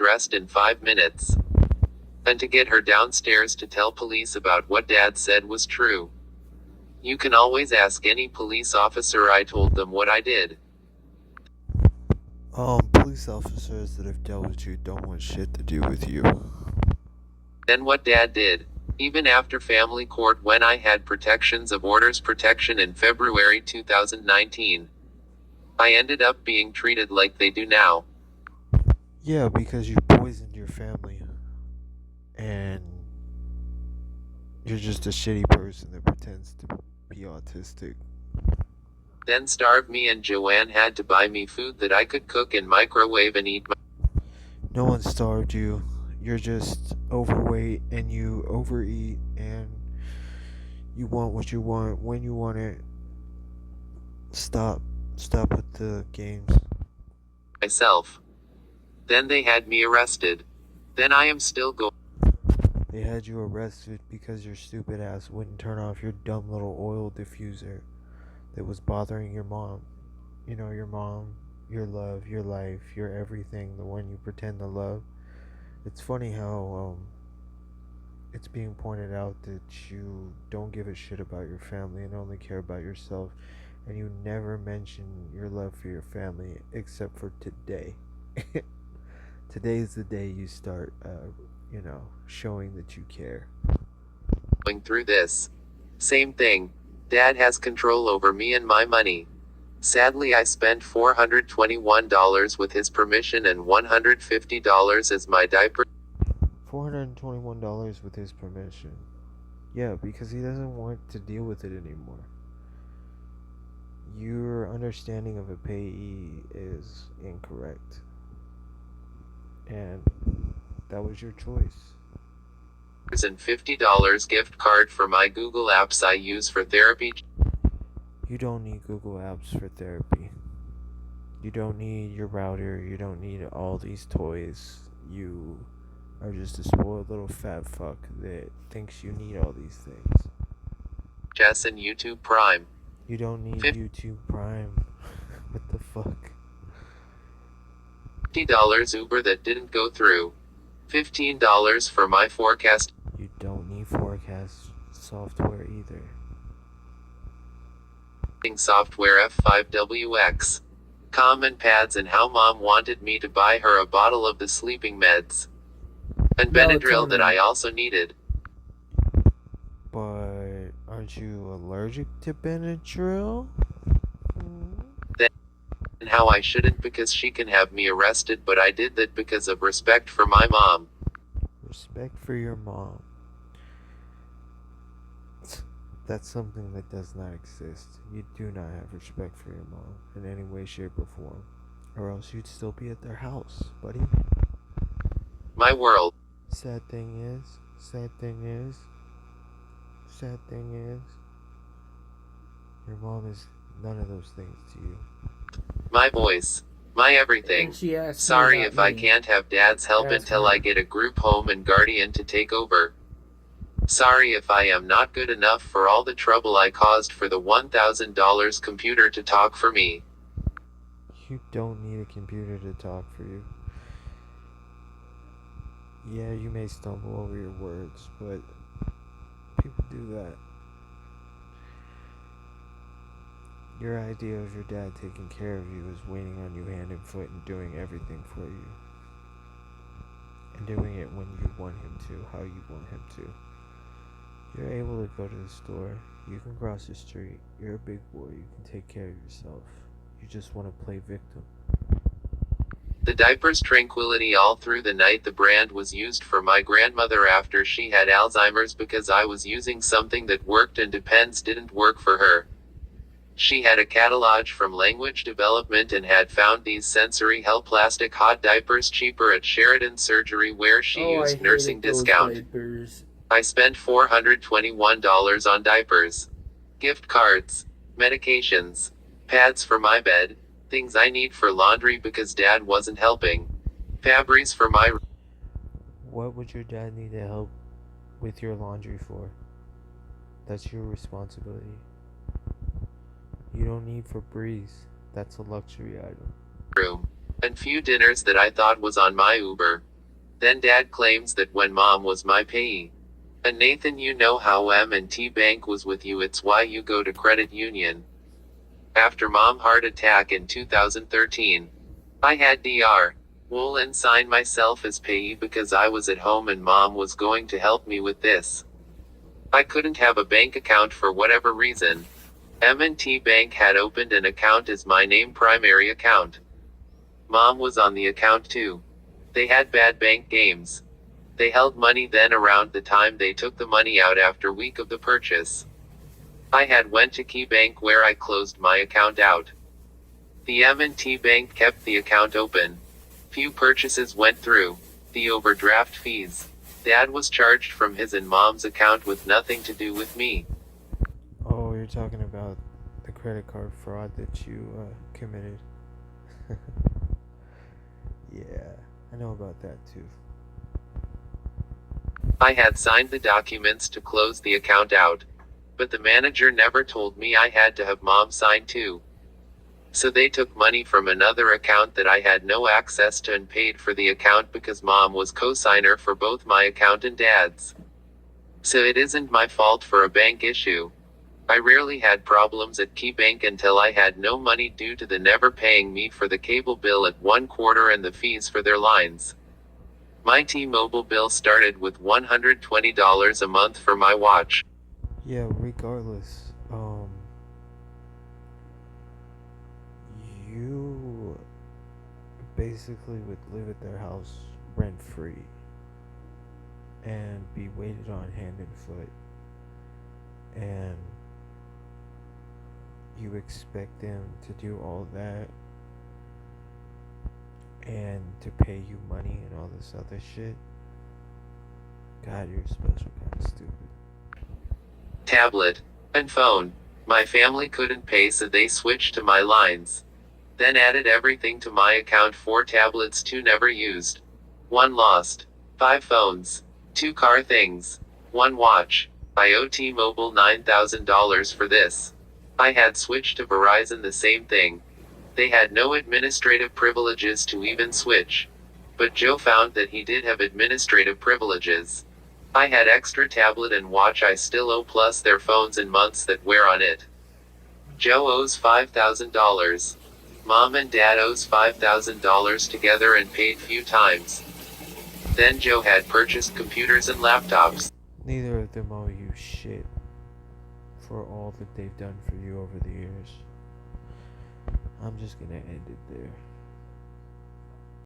dressed in 5 minutes. Then to get her downstairs to tell police about what Dad said was true. You can always ask any police officer. I told them what I did. Police officers that have dealt with you don't want shit to do with you. Then what Dad did. Even after family court, when I had protections of orders protection in February 2019, I ended up being treated like they do now. Yeah, because you poisoned your family. And you're just a shitty person that pretends to be autistic. Then starved me, and Joanne had to buy me food that I could cook and microwave and eat. No one starved you. You're just overweight and you overeat and you want what you want when you want it. Stop. Stop with the games. Myself. Then they had me arrested. Then I am still going. They had you arrested because your stupid ass wouldn't turn off your dumb little oil diffuser that was bothering your mom. You know, your mom, your love, your life, your everything, the one you pretend to love. It's funny how it's being pointed out that you don't give a shit about your family and only care about yourself, and you never mention your love for your family except for today. Today's the day you start, showing that you care. Going through this. Same thing. Dad has control over me and my money. Sadly, I spent $421 with his permission and $150 as my diaper. $421 with his permission. Yeah, because he doesn't want to deal with it anymore. Your understanding of a payee is incorrect. And that was your choice. And $50 gift card for my Google apps I use for therapy. You don't need Google Apps for therapy. You don't need your router. You don't need all these toys. You are just a spoiled little fat fuck that thinks you need all these things. Jess and YouTube Prime. You don't need YouTube Prime. What the fuck? $50 Uber that didn't go through. $15 for my forecast. You don't need forecast software either. Software F5WX. Common pads, and how mom wanted me to buy her a bottle of the sleeping meds. And Benadryl that I also needed. But aren't you allergic to Benadryl? And how I shouldn't, because she can have me arrested, but I did that because of respect for my mom. Respect for your mom. That's something that does not exist. You do not have respect for your mom in any way, shape, or form. Or else you'd still be at their house, buddy. My world. Sad thing is, your mom is none of those things to you. My voice. My everything. Sorry if I can't have Dad's help until I get a group home and guardian to take over. Sorry if I am not good enough for all the trouble I caused for the $1,000 computer to talk for me. You don't need a computer to talk for you. Yeah, you may stumble over your words, but people do that. Your idea of your dad taking care of you is waiting on you hand and foot and doing everything for you. And doing it when you want him to, how you want him to. You're able to go to the store, you can cross the street, you're a big boy, you can take care of yourself. You just want to play victim. The diapers Tranquility all through the night. The brand was used for my grandmother after she had Alzheimer's because I was using something that worked and Depends didn't work for her. She had a catalog from Language Development and had found these sensory help plastic hot diapers cheaper at Sheridan Surgery where she used nursing discount. Diapers. I spent $421 on diapers, gift cards, medications, pads for my bed, things I need for laundry because Dad wasn't helping, Fabries for my. What would your dad need to help with your laundry for? That's your responsibility. You don't need Febreze. That's a luxury item. Room, and few dinners that I thought was on my Uber. Then dad claims that when mom was my payee. And Nathan, you know how M&T Bank was with you, it's why you go to credit union. After mom heart attack in 2013, I had Dr. Woolen sign myself as payee because I was at home and mom was going to help me with this. I couldn't have a bank account for whatever reason. M&T Bank had opened an account as my name primary account. Mom was on the account too. They had bad bank games. They held money then around the time they took the money out after week of the purchase. I had went to Key Bank where I closed my account out. The M&T Bank kept the account open. Few purchases went through. The overdraft fees. Dad was charged from his and mom's account with nothing to do with me. Oh, you're talking about the credit card fraud that you committed. Yeah, I know about that too. I had signed the documents to close the account out. But the manager never told me I had to have mom sign too. So they took money from another account that I had no access to and paid for the account because mom was co-signer for both my account and dad's. So it isn't my fault for a bank issue. I rarely had problems at Key Bank until I had no money due to the never paying me for the cable bill at 1/4 and the fees for their lines. My T-Mobile bill started with $120 a month for my watch. Yeah, regardless, you basically would live at their house rent free and be waited on hand and foot, and you expect them to do all that and to pay you money and all this other shit. God, you're special kind of stupid. Tablet and phone. My family couldn't pay, so they switched to my lines. Then added everything to my account: 4 tablets, 2 never used. 1 lost. 5 phones. 2 car things. 1 watch. I owe T-Mobile $9,000 for this. I had switched to Verizon, the same thing. They had no administrative privileges to even switch. But Joe found that he did have administrative privileges. I had extra tablet and watch I still owe, plus their phones and months that wear on it. Joe owes $5,000. Mom and dad owes $5,000 together and paid few times. Then Joe had purchased computers and laptops. Neither of them owe you shit for all that they've done for you over the years. I'm just gonna end it there.